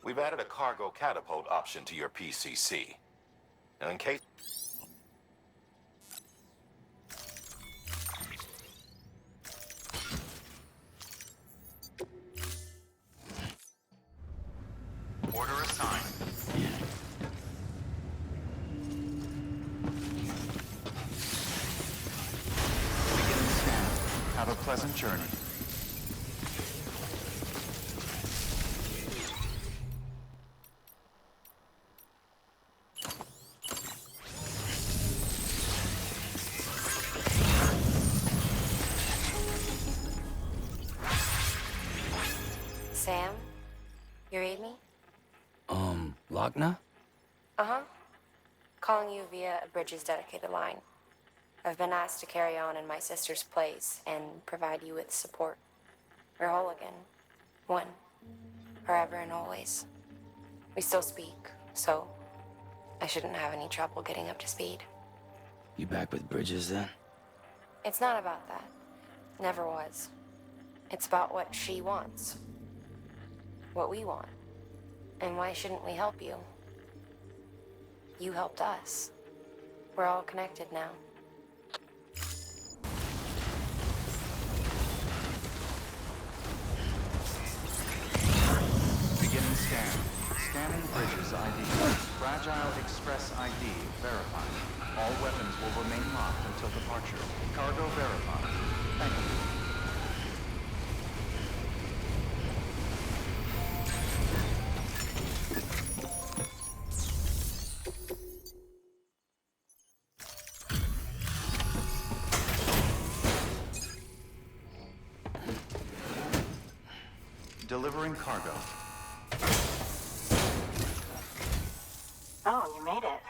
We've added a cargo catapult option to your PCC. Now, in case... Order assigned. Beginning scan. Have a pleasant journey. Sam? You read me? Lochna? Uh-huh. Calling you via a Bridges dedicated line. I've been asked to carry on in my sister's place and provide you with support. We're whole again. One. Forever and always. We still speak, so I shouldn't have any trouble getting up to speed. You back with Bridges then? It's not about that. Never was. It's about what she wants. What we want. And why shouldn't we help you? You helped us. We're all connected now. Beginning scan. Scanning Bridges ID. Fragile Express ID verified. All weapons will remain locked until departure. Cargo verified. Thank you. Delivering cargo. Oh, you made it.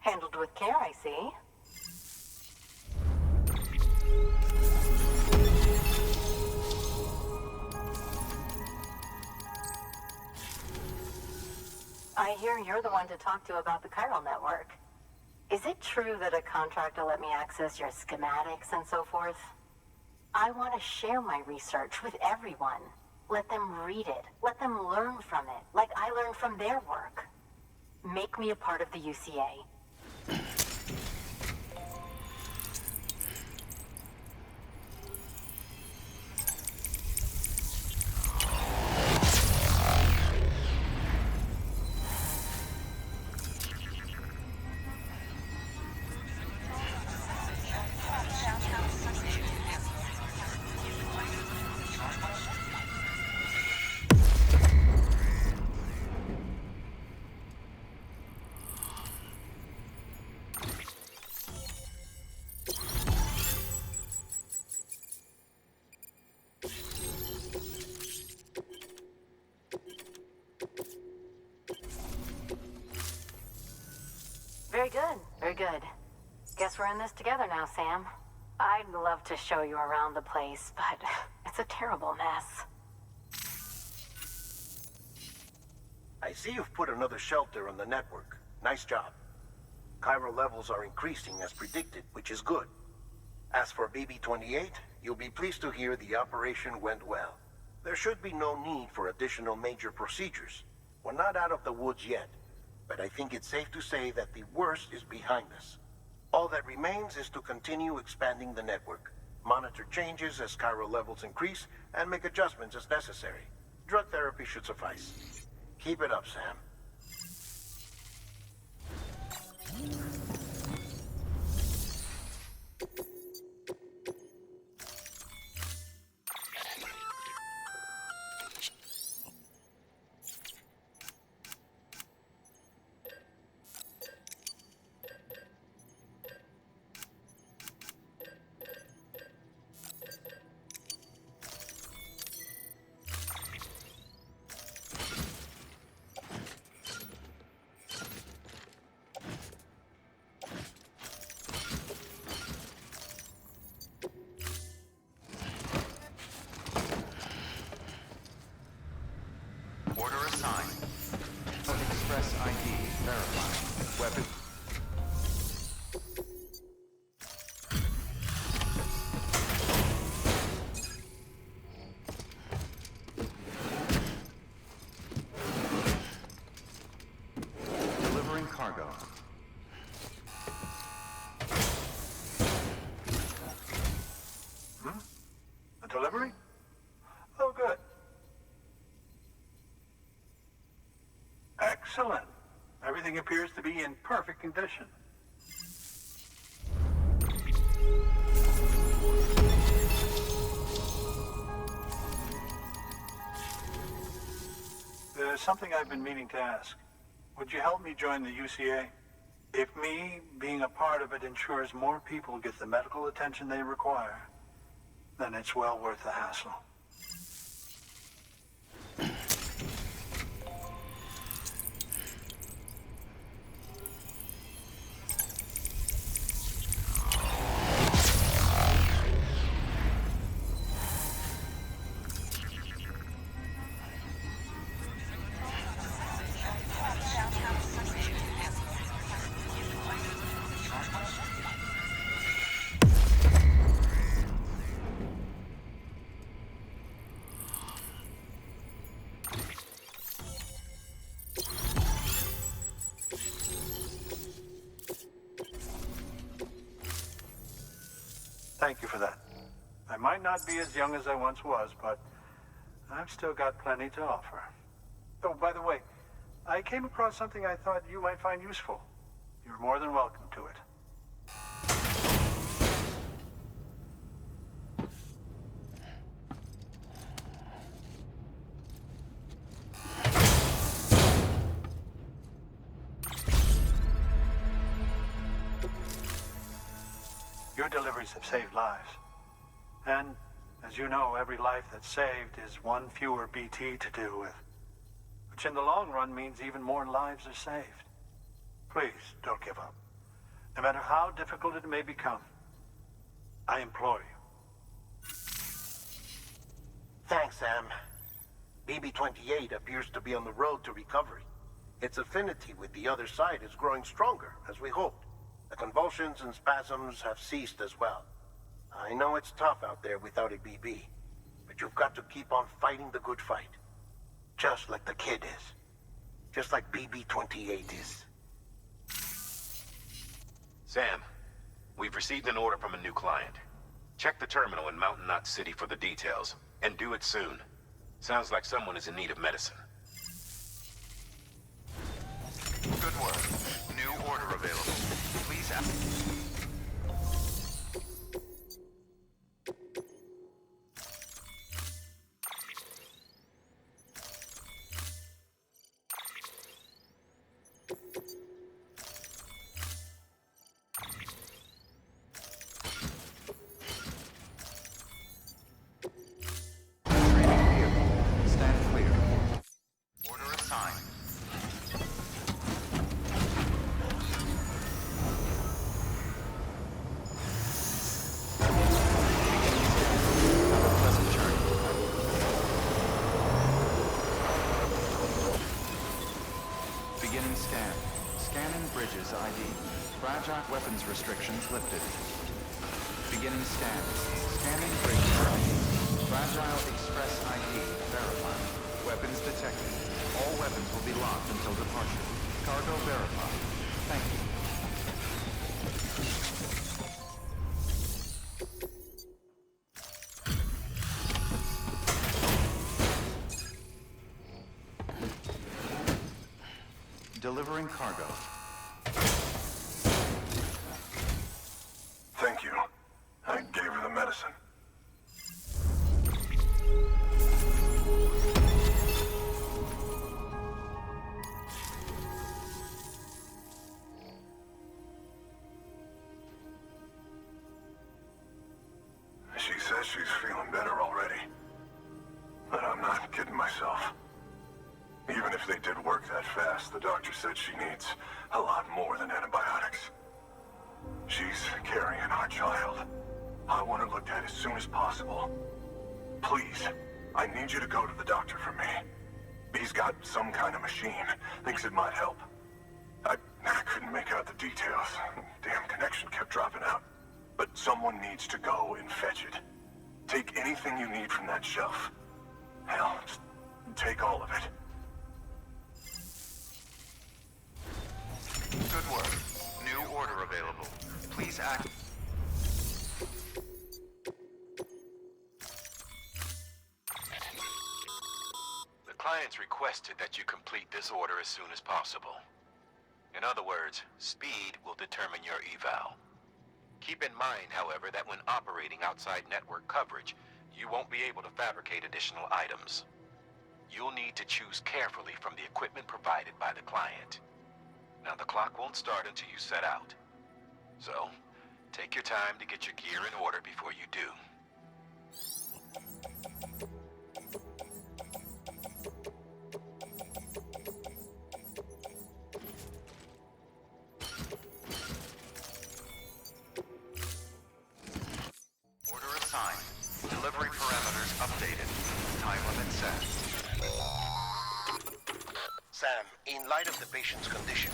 Handled with care, I see. I hear you're the one to talk to about the chiral network. Is it true that a contractor let me access your schematics and so forth? I want to share my research with everyone. Let them read it. Let them learn from it, like I learned from their work. Make me a part of the UCA. Very good, very good. Guess we're in this together now, Sam. I'd love to show you around the place, but it's a terrible mess. I see you've put another shelter on the network. Nice job. Chiral levels are increasing as predicted, which is good. As for BB-28, you'll be pleased to hear the operation went well. There should be no need for additional major procedures. We're not out of the woods yet, but I think it's safe to say that the worst is behind us. All that remains is to continue expanding the network, monitor changes as chiral levels increase, and make adjustments as necessary. Drug therapy should suffice. Keep it up, Sam. Order assigned. Express ID verified. Weapon. Excellent. Everything appears to be in perfect condition. There's something I've been meaning to ask. Would you help me join the UCA? If me being a part of it ensures more people get the medical attention they require, then it's well worth the hassle. Thank you for that. I might not be as young as I once was, but I've still got plenty to offer. Oh, by the way, I came across something I thought you might find useful. You're more than welcome to it. Your deliveries have saved lives. And, as you know, every life that's saved is one fewer BT to deal with. Which in the long run means even more lives are saved. Please, don't give up. No matter how difficult it may become, I implore you. Thanks, Sam. BB-28 appears to be on the road to recovery. Its affinity with the other side is growing stronger, as we hoped. The convulsions and spasms have ceased as well. I know it's tough out there without a BB, but you've got to keep on fighting the good fight. Just like the kid is. Just like BB-28 is. Sam, we've received an order from a new client. Check the terminal in Mountain Knot City for the details, and do it soon. Sounds like someone is in need of medicine. Good work. New order available. Please ask. Stand clear. Order assigned. Have a pleasant journey. Beginning scan. Scanning bridges ID. Fragile weapons restrictions lifted. Beginning scan. Scanning bridges ID. Fragile express ID verified. Weapons detected. All weapons will be locked until departure. Cargo verified. Thank you. Delivering cargo. Thank you. I gave her the medicine. She says she's feeling better already. But I'm not kidding myself. Even if they did work that fast, the doctor said she needs a lot more than antibiotics. She's carrying our child. I want her looked at as soon as possible. Please, I need you to go to the doctor for me. He's got some kind of machine. Thinks it might help. I couldn't make out the details. Damn connection kept dropping out. But someone needs to go and fetch it. Take anything you need from that shelf. Hell, just take all of it. Good work. New order available. Please act. The client's requested that you complete this order as soon as possible. In other words, speed will determine your eval. Keep in mind, however, that when operating outside network coverage, you won't be able to fabricate additional items. You'll need to choose carefully from the equipment provided by the client. Now, the clock won't start until you set out. So, take your time to get your gear in order before you do. Order assigned. Delivery parameters updated. Time limit set. Sam, in light of the patient's condition,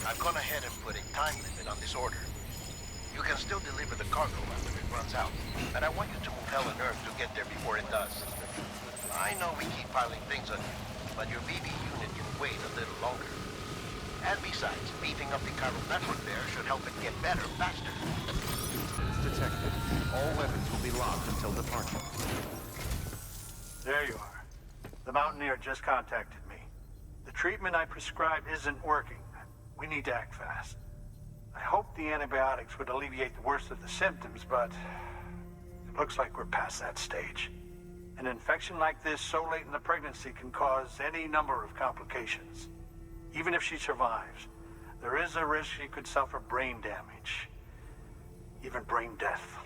I've gone ahead and put a time limit on this order. You can still deliver the cargo after it runs out, but I want you to move hell and earth to get there before it does. I know we keep piling things on you, but your BB unit can wait a little longer. And besides, beefing up the chiral network there should help it get better faster. Detected. All weapons will be locked until departure. There you are. The Mountaineer just contacted me. The treatment I prescribed isn't working. We need to act fast. I hoped the antibiotics would alleviate the worst of the symptoms, but it looks like we're past that stage. An infection like this so late in the pregnancy can cause any number of complications. Even if she survives, there is a risk she could suffer brain damage, even brain death.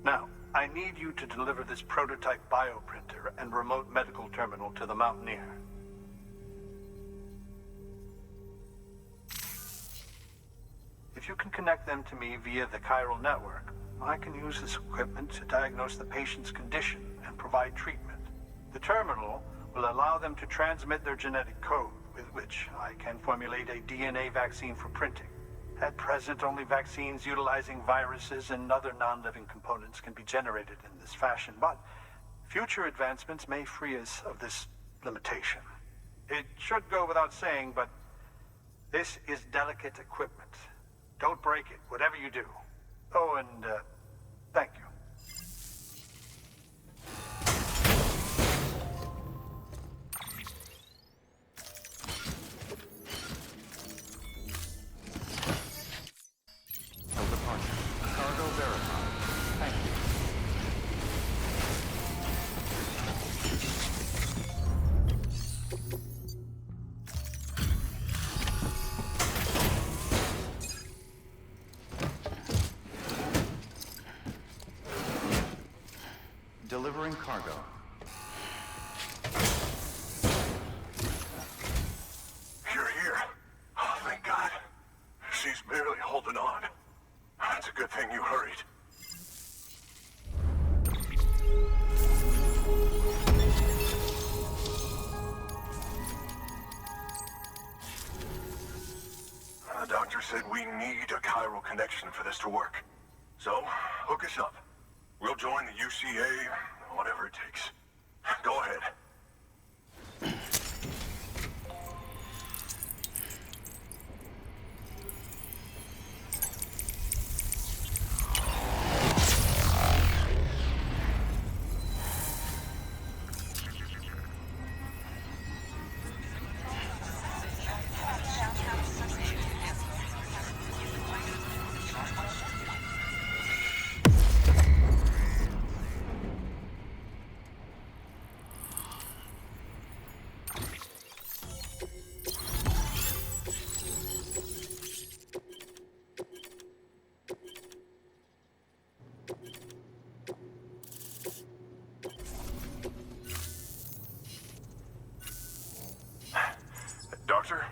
Now, I need you to deliver this prototype bioprinter and remote medical terminal to the Mountaineer. If you can connect them to me via the chiral network, I can use this equipment to diagnose the patient's condition and provide treatment. The terminal will allow them to transmit their genetic code, with which I can formulate a DNA vaccine for printing. At present, only vaccines utilizing viruses and other non-living components can be generated in this fashion, but future advancements may free us of this limitation. It should go without saying, but this is delicate equipment. Don't break it, whatever you do. Oh, and thank you. Till departure. Cargo verified. Thank you. Delivering cargo. You're here. Oh, thank God. She's barely holding on. It's a good thing you hurried. The doctor said we need a chiral connection for this to work. So, hook us up. We'll join the UCA, whatever it takes. Go ahead. Doctor?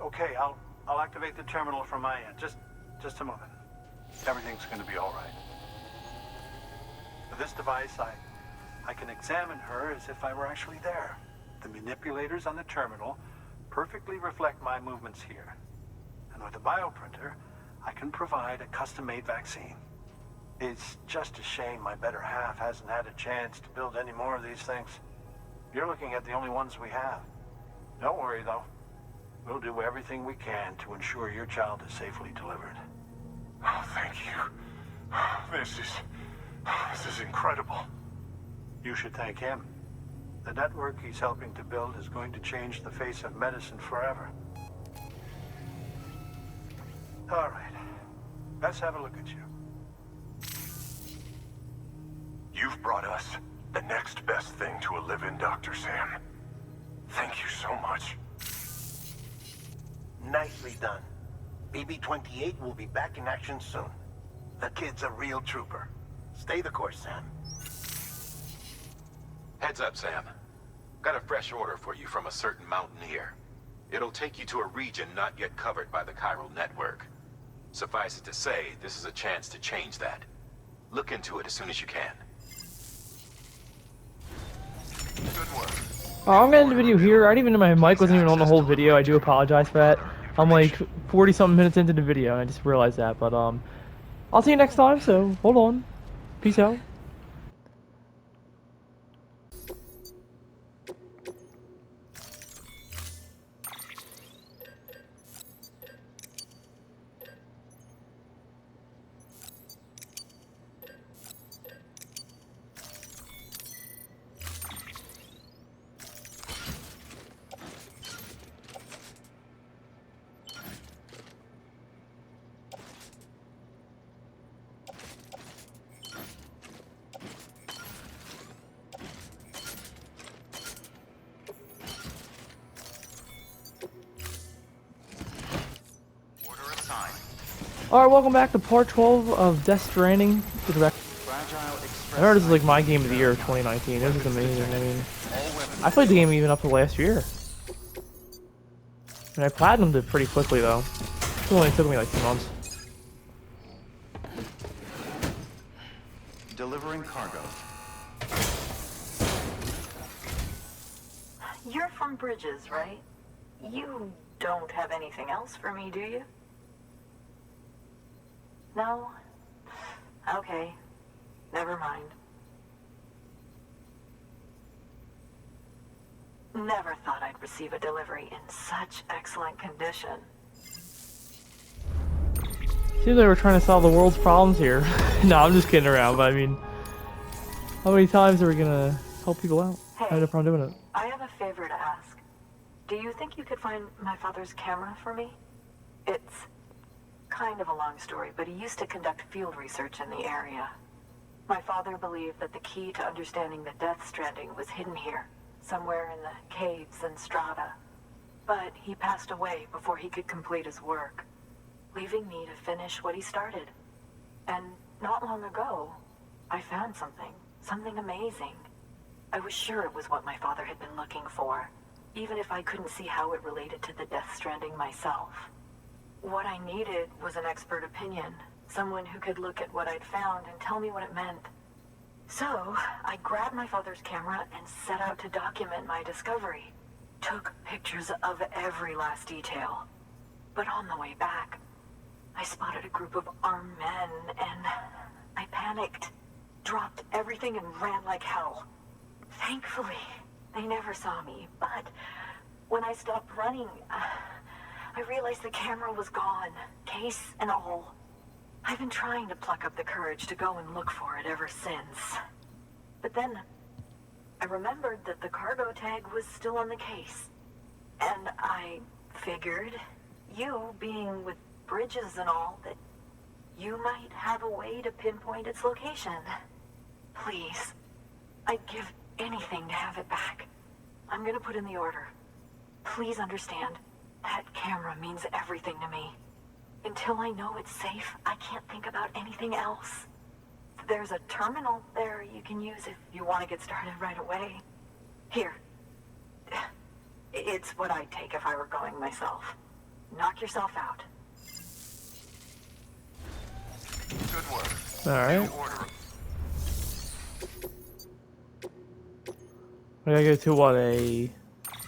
Okay, I'll activate the terminal from my end. Just a moment. Everything's gonna be all right. With this device, I can examine her as if I were actually there. The manipulators on the terminal perfectly reflect my movements here. And with the bioprinter, I can provide a custom-made vaccine. It's just a shame my better half hasn't had a chance to build any more of these things. You're looking at the only ones we have. Don't worry, though. We'll do everything we can to ensure your child is safely delivered. Oh, thank you. This is incredible. You should thank him. The network he's helping to build is going to change the face of medicine forever. All right, let's have a look at you. You've brought us the next best thing to a live-in, Dr. Sam. Thank you so much. Nicely done. BB-28 will be back in action soon. The kid's a real trooper. Stay the course, Sam. Heads up, Sam. Got a fresh order for you from a certain Mountaineer. It'll take you to a region not yet covered by the chiral network. Suffice it to say, this is a chance to change that. Look into it as soon as you can. Good work. I'm gonna end the video here. I didn't even know my mic wasn't even on the whole video. I do apologize for that. I'm like 40-something minutes into the video, and I just realized that. But I'll see you next time. So hold on. Peace out. Alright, welcome back to part 12 of Death Stranding. I heard this is like my game of the year of 2019. This is amazing. I mean, I played the game even up to last year. And I platinumed it pretty quickly though. It only took me like 2 months. Delivering cargo. You're from Bridges, right? You don't have anything else for me, do you? No? Okay. Never mind. Never thought I'd receive a delivery in such excellent condition. Seems like we're trying to solve the world's problems here. No, I'm just kidding around, but I mean, how many times are we gonna help people out? I have no problem doing it. I have a favor to ask. Do you think you could find my father's camera for me? It's kind of a long story, but he used to conduct field research in the area. My father believed that the key to understanding the Death Stranding was hidden here, somewhere in the caves and strata. But he passed away before he could complete his work, leaving me to finish what he started. And not long ago, I found something amazing. I was sure it was what my father had been looking for, even if I couldn't see how it related to the Death Stranding myself. What I needed was an expert opinion, someone who could look at what I'd found and tell me what it meant. So, I grabbed my father's camera and set out to document my discovery. Took pictures of every last detail. But on the way back, I spotted a group of armed men and I panicked, dropped everything and ran like hell. Thankfully, they never saw me, but when I stopped running, I realized the camera was gone, case and all. I've been trying to pluck up the courage to go and look for it ever since. But then, I remembered that the cargo tag was still on the case. And I figured, you being with Bridges and all, that you might have a way to pinpoint its location. Please, I'd give anything to have it back. I'm gonna put in the order. Please understand. That camera means everything to me. Until I know it's safe, I can't think about anything else. There's a terminal there you can use if you want to get started right away. Here. It's what I'd take if I were going myself. Knock yourself out. Good work. Alright. We gotta go to what, a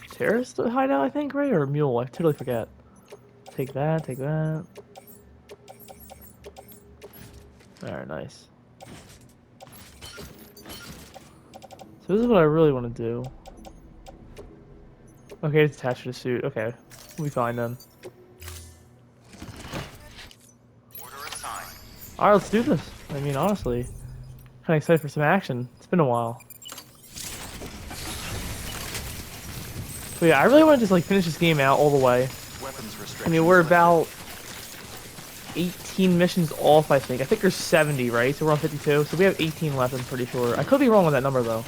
terrorist hideout, I think, right? Or a mule? I totally forget. Take that, take that. Alright, nice. So this is what I really want to do. Okay, it's attached to the suit. Okay, we'll be fine then. Alright, let's do this. I mean, honestly, kind of excited for some action. It's been a while. But yeah, I really want to just like finish this game out all the way. Weapons I restrictions mean, we're lifted. about 18 missions off, I think. I think there's 70, right? So we're on 52. So we have 18 left, I'm pretty sure. I could be wrong on that number, though.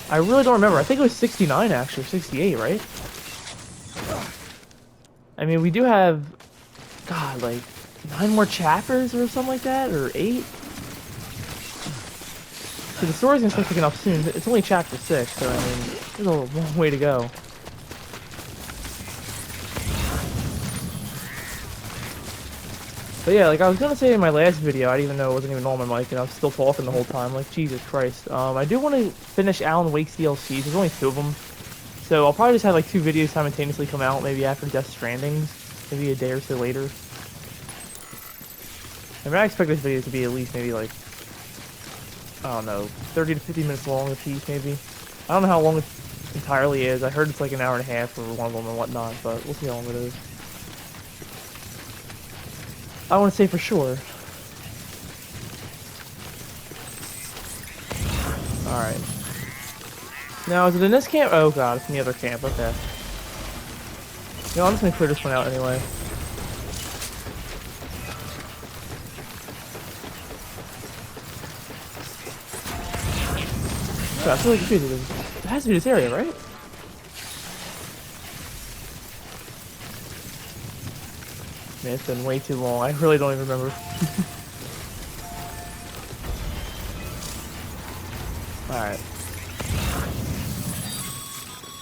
I really don't remember. I think it was 69, actually. 68, right? I mean, we do have, God, like 9 more chapters or something like that, or 8. So the story's gonna start picking up soon. It's only chapter 6, so I mean, there's a long way to go. But yeah, like I was gonna say in my last video, I didn't even know it wasn't even on my mic, and I was still talking the whole time. Like, Jesus Christ. I do want to finish Alan Wake's DLCs. There's only 2 of them. So I'll probably just have like 2 videos simultaneously come out, maybe after Death Stranding, maybe a day or so later. I mean, I expect this video to be at least maybe like, I don't know, 30 to 50 minutes long a piece, maybe. I don't know how long it entirely is. I heard it's like an hour and a half for one of them and whatnot, but we'll see how long it is. I want to say for sure. Alright. Now, is it in this camp? Oh god, it's in the other camp, okay. You know, I'm just gonna clear this one out anyway. God, I feel like it has to be this area, right? Man, it's been way too long. I really don't even remember. Alright.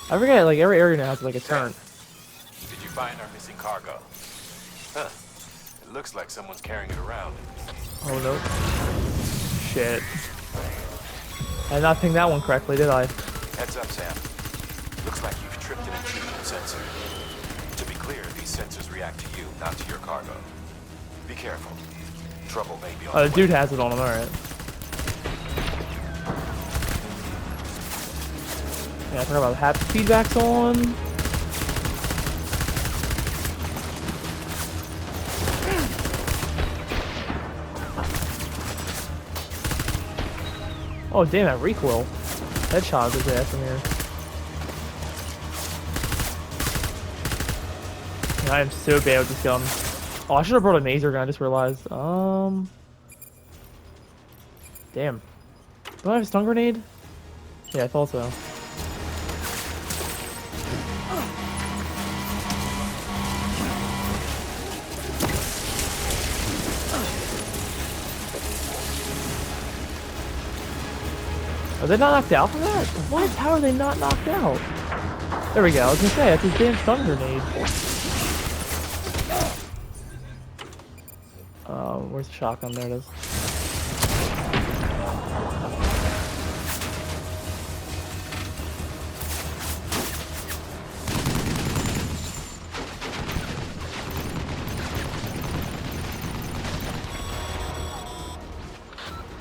I forget, like, every area now has, like, a turn. Did you find our missing cargo? Huh. It looks like someone's carrying it around. Oh, no. Shit. I did not ping that one correctly, did I? Heads up, Sam. Looks like you've tripped an intrusion sensor. To be clear, these sensors react to you, not to your cargo. Be careful. Trouble may be on Oh, the the dude way. has it on him, alright. Yeah, I forgot about the haptic feedback's on. Oh, damn, that recoil. Headshot his ass in here. Yeah, I am so bad with this gun. Oh, I should have brought a laser gun, I just realized. Damn. Do I have a stun grenade? Yeah, I thought so. Are they not knocked out from that? What? How are they not knocked out? There we go. I was gonna say, that's his damn stun grenade. Where's the shotgun? There it is.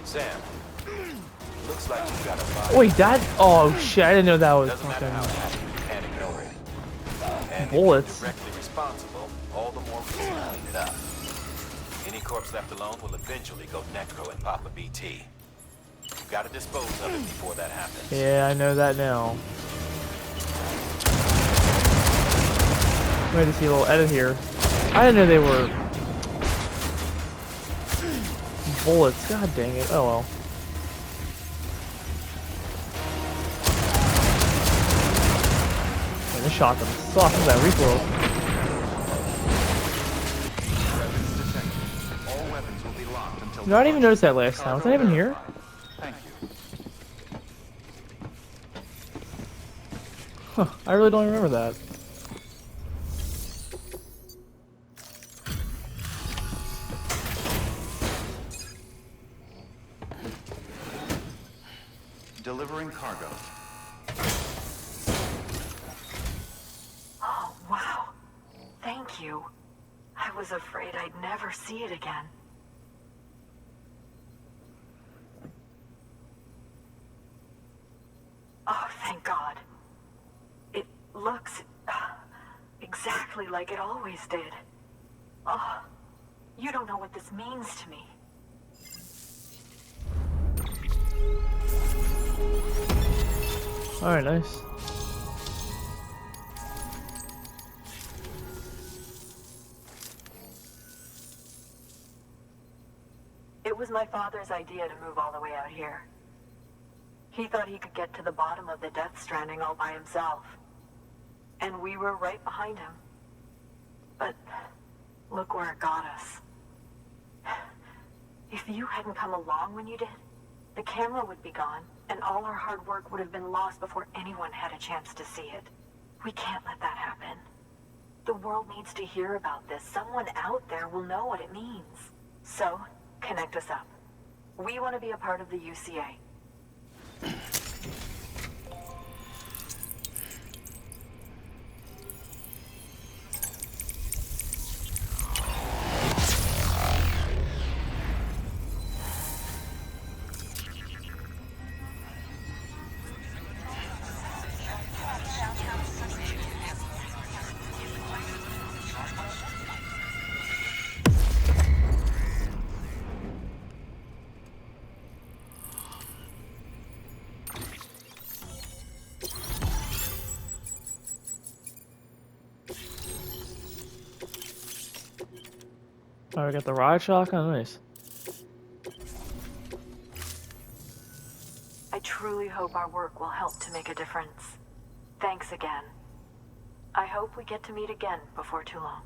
Sam, looks like you've got a body. Wait, that? Oh shit! I didn't know that was Doesn't matter how it fucking happened, you can't ignore it. And bullets. if you're directly responsible, all the more reason to clean it up. Any corpse left alone will eventually go necro and pop a BT. You've got to dispose of it before that happens. Yeah, I know that now. Wait to see a little edit here. I didn't know they were bullets. God dang it. Oh well. Man, this shotgun sucks. Look at that recoil. Weapons detected. All weapons will be locked until No, I didn't even notice that last time. Was that even here? Thank you. Huh, I really don't remember that. Delivering cargo. Oh, wow. Thank you. I was afraid I'd never see it again. Oh, thank God. It looks exactly like it always did. Oh, you don't know what this means to me. Alright, nice. was my father's idea to move all the way out here. He thought he could get to the bottom of the Death Stranding all by himself. And we were right behind him. But look where it got us. If you hadn't come along when you did, the camera would be gone, and all our hard work would have been lost before anyone had a chance to see it. We can't let that happen. The world needs to hear about this. Someone out there will know what it means. So, connect us up. We want to be a part of the UCA. Oh, we got the riot shotgun. Nice. I truly hope our work will help to make a difference. Thanks again. I hope we get to meet again before too long.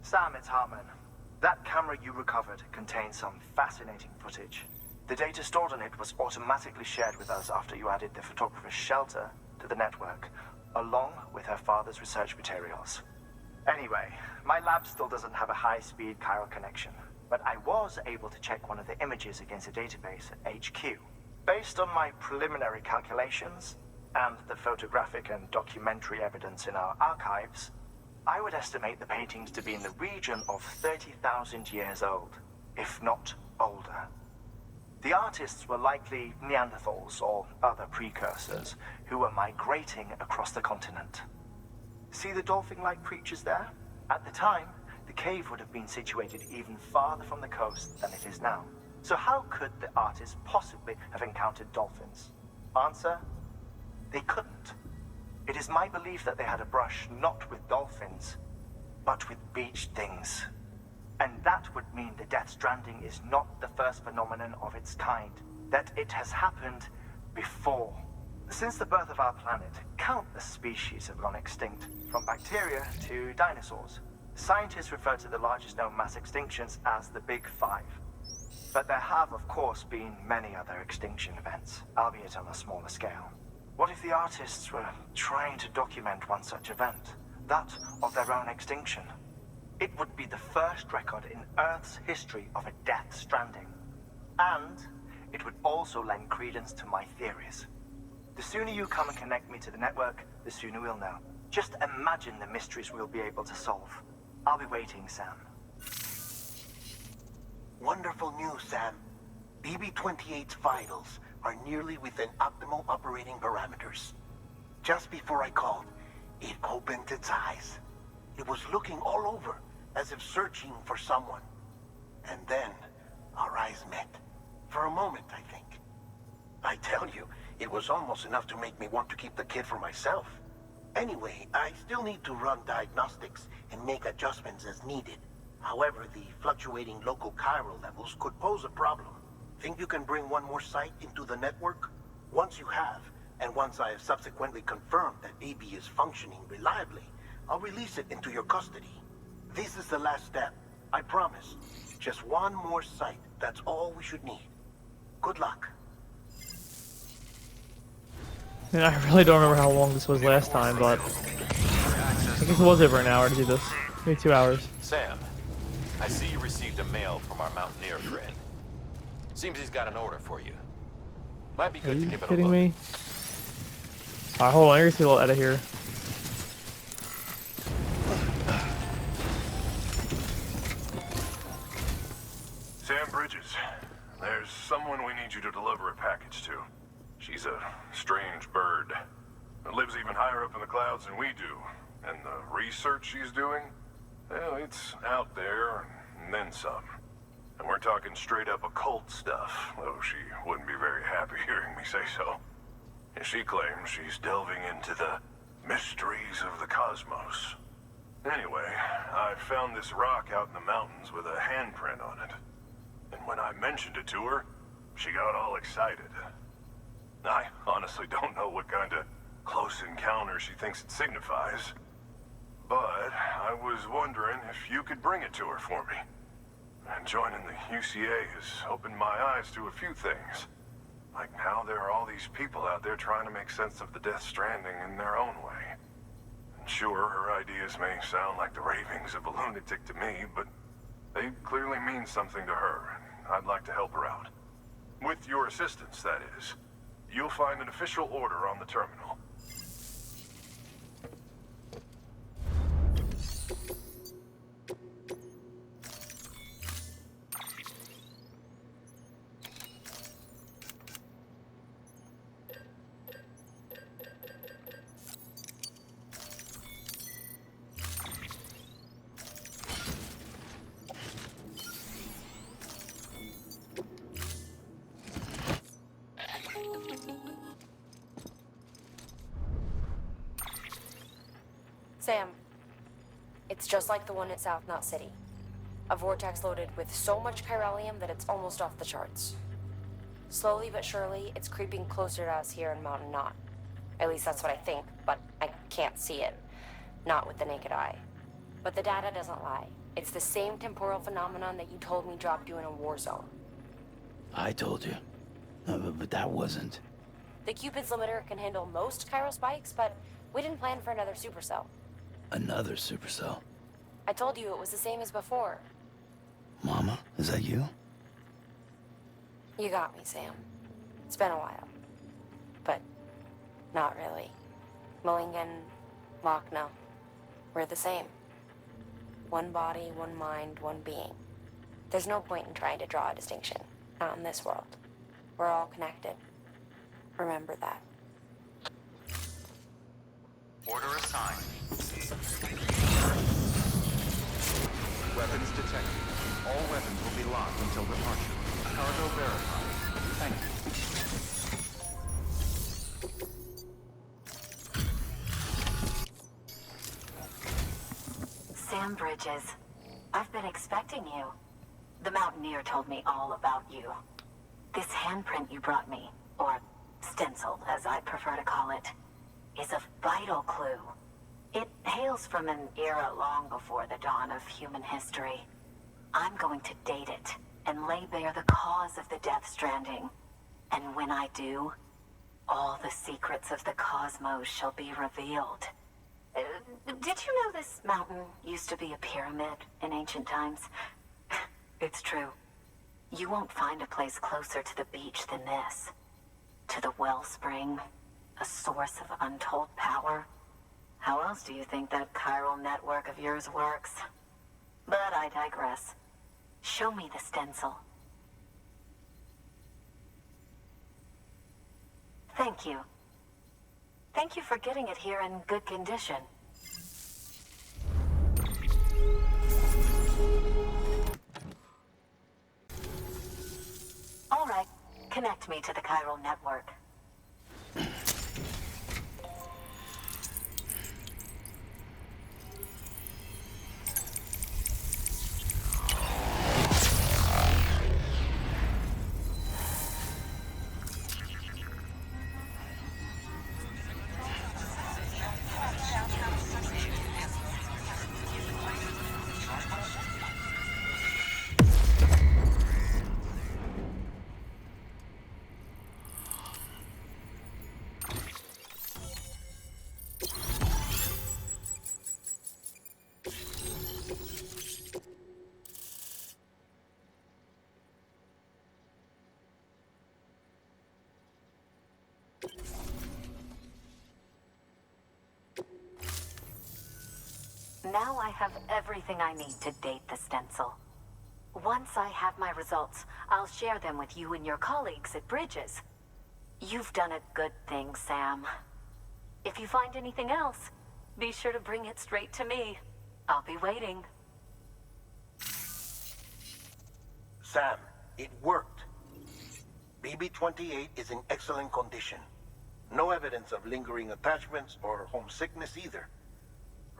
Sam, it's Hartman. That camera you recovered contains some fascinating footage. The data stored on it was automatically shared with us after you added the photographer's shelter to the network, along with her father's research materials. Anyway, my lab still doesn't have a high-speed chiral connection, but I was able to check one of the images against a database at HQ. Based on my preliminary calculations, and the photographic and documentary evidence in our archives, I would estimate the paintings to be in the region of 30,000 years old, if not older. The artists were likely Neanderthals or other precursors who were migrating across the continent. See the dolphin-like creatures there? At the time, the cave would have been situated even farther from the coast than it is now. So how could the artists possibly have encountered dolphins? Answer: they couldn't. It is my belief that they had a brush not with dolphins, but with beach things. And that would mean the Death Stranding is not the first phenomenon of its kind, that it has happened before. Since the birth of our planet, countless species have gone extinct, from bacteria to dinosaurs. Scientists refer to the largest known mass extinctions as the Big Five. But there have, of course, been many other extinction events, albeit on a smaller scale. What if the artists were trying to document one such event, that of their own extinction? It would be the first record in Earth's history of a Death Stranding. And it would also lend credence to my theories. The sooner you come and connect me to the network, the sooner we'll know. Just imagine the mysteries we'll be able to solve. I'll be waiting, Sam. Wonderful news, Sam. BB-28's vitals are nearly within optimal operating parameters. Just before I called, it opened its eyes. It was looking all over, as if searching for someone. And then, our eyes met. For a moment, I think. I tell you, it was almost enough to make me want to keep the kid for myself. Anyway, I still need to run diagnostics and make adjustments as needed. However, the fluctuating local chiral levels could pose a problem. Think you can bring one more site into the network? Once you have, and once I have subsequently confirmed that BB is functioning reliably, I'll release it into your custody. This is the last step, I promise. Just one more site, that's all we should need. Good luck. And I really don't remember how long this was last time, but I guess it was over an hour to do this. Maybe 2 hours. Sam, I see you received a mail from our Mountaineer friend. Seems he's got an order for you. Might be Are good to you give it a kidding look. me? Alright, hold on. I gotta see a little edit here. Sam Bridges, there's someone we need you to deliver a package to. She's a strange bird. It lives even higher up in the clouds than we do. And the research she's doing, well, it's out there and then some. And we're talking straight up occult stuff, though she wouldn't be very happy hearing me say so. And she claims she's delving into the mysteries of the cosmos. Anyway, I found this rock out in the mountains with a handprint on it. And when I mentioned it to her, she got all excited. I honestly don't know what kind of close encounter she thinks it signifies. But I was wondering if you could bring it to her for me. And joining the UCA has opened my eyes to a few things. Like how there are all these people out there trying to make sense of the Death Stranding in their own way. And sure, her ideas may sound like the ravings of a lunatic to me, but they clearly mean something to her, and I'd like to help her out. With your assistance, that is. You'll find an official order on the terminal. Sam, it's just like the one at South Knot City. A vortex loaded with so much chiralium that it's almost off the charts. Slowly but surely, it's creeping closer to us here in Mountain Knot. At least that's what I think, but I can't see it. Not with the naked eye. But the data doesn't lie. It's the same temporal phenomenon that you told me dropped you in a war zone. I told you. But that wasn't. The Cupid's limiter can handle most chiral spikes, but we didn't plan for another supercell. Another supercell. I told you it was the same as before. Mama, is that you? You got me, Sam. It's been a while. But not really. Mulligan, Lochner, we're the same. One body, one mind, one being. There's no point in trying to draw a distinction. Not in this world. We're all connected. Remember that. Order assigned. Weapons detected. All weapons will be locked until departure. Cargo verified. Thank you. Sam Bridges, I've been expecting you. The Mountaineer told me all about you. This handprint you brought me, or stencil as I prefer to call it, is a vital clue. It hails from an era long before the dawn of human history. I'm going to date it and lay bare the cause of the Death Stranding. And when I do, all the secrets of the cosmos shall be revealed. Did you know this mountain used to be a pyramid in ancient times? It's true. You won't find a place closer to the beach than this. To the wellspring, a source of untold power. How else do you think that chiral network of yours works? But I digress. Show me the stencil. Thank you. Thank you for getting it here in good condition. All right, connect me to the chiral network. Now I have everything I need to date the stencil. Once I have my results, I'll share them with you and your colleagues at Bridges. You've done a good thing, Sam. If you find anything else, be sure to bring it straight to me. I'll be waiting. Sam, it worked. BB-28 is in excellent condition. No evidence of lingering attachments or homesickness either.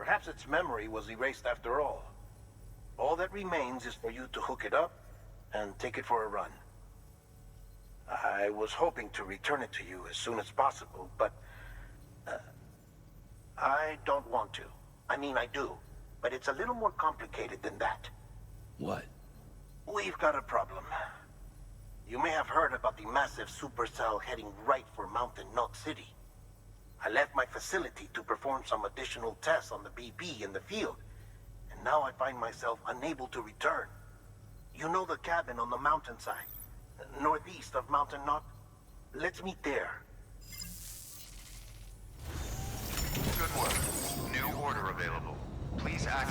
Perhaps its memory was erased after all. All that remains is for you to hook it up and take it for a run. I was hoping to return it to you as soon as possible, but I don't want to. I mean, I do, but it's a little more complicated than that. What? We've got a problem. You may have heard about the massive supercell heading right for Mountain Knot City. I left my facility to perform some additional tests on the BB in the field, and now I find myself unable to return. You know the cabin on the mountainside, northeast of Mountain Knot? Let's meet there. Good work. New order available. Please access